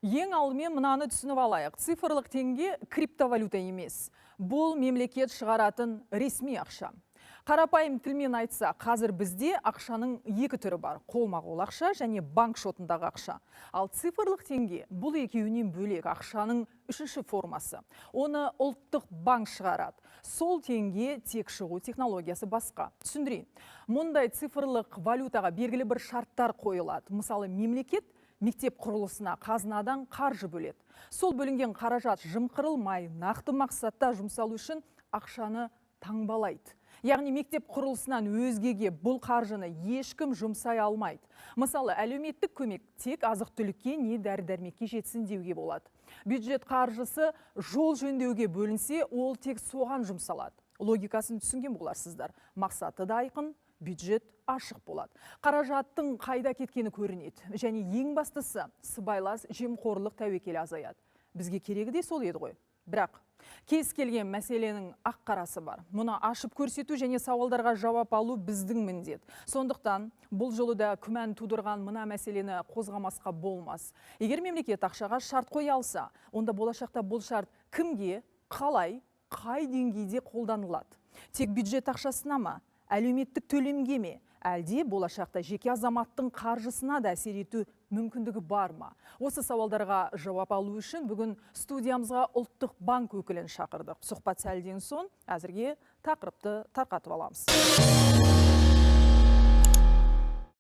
Ең алдымен мынаны түсініп алайық. Цифрлық теңге криптовалюта емес. Бұл мемлекет шығаратын ресми ақша. Қарапайым тілмен айтса, қазір бізде ақшаның екі түрі бар. Қолма-қол ақша және банк шотындағы ақша. Ал цифрлық теңге бұл екеуінен бөлек ақшаның үшінші формасы. Оны ұлттық банк шығарады. Сол теңге тек шығу технологиясы басқа. Түсіндірейін. Мұндай цифрлық валютаға белгілі бір шарттар қойылады. Мысалы, мемлекет мектеп құрылысына қазынадан қаржы бөледі. Сол бөлінген қаражат жымқырылмай, нақты мақсатта жұмсалу үшін ақшаны таңбалайды. Яғни мектеп құрылысынан өзгеге бұл қаржыны ешкім жұмсай алмайды. Мысалы, әлеуметтік көмек тек азық-түлікке не дәрі-дәрмекке жетсін деуге болады. Бюджет қаржысы жол жөндеуге бөлінсе, ол тек соған жұмсалады. Логикасын түсінген боларсыздар. Мақсаты да айқын, бюджет ашық болады. Қаражаттың қайда кеткені көрінеді. Және ең бастысы сыбайлас жемқорлық тәуекел азаяды. Бізге керегі де сол еді ғой. Бірақ кез келген мәселенің ақ-қарасы бар. Мұны ашып көрсету және сауалдарға жауап алу біздің міндет. Сондықтан бұл жолы да күмән тудырған мына мәселені қозғамасқа болмас. Егер мемлекет ақшаға шарт қоя алса, онда болашақта бұл шарт кімге, қалай, қай деңгейде қолданылады? Тек бюджет ақшасына ма? Әлеуметтік төлемге ме? Әлде болашақта жеке азаматтың қаржысына да әсер ету мүмкіндігі бар ма? Осы сауалдарға жауап алу үшін бүгін студиямызға ұлттық банк өкілін шақырдық. Сұхбат сәлден соң әзірге тақырыпты тарқатып аламыз.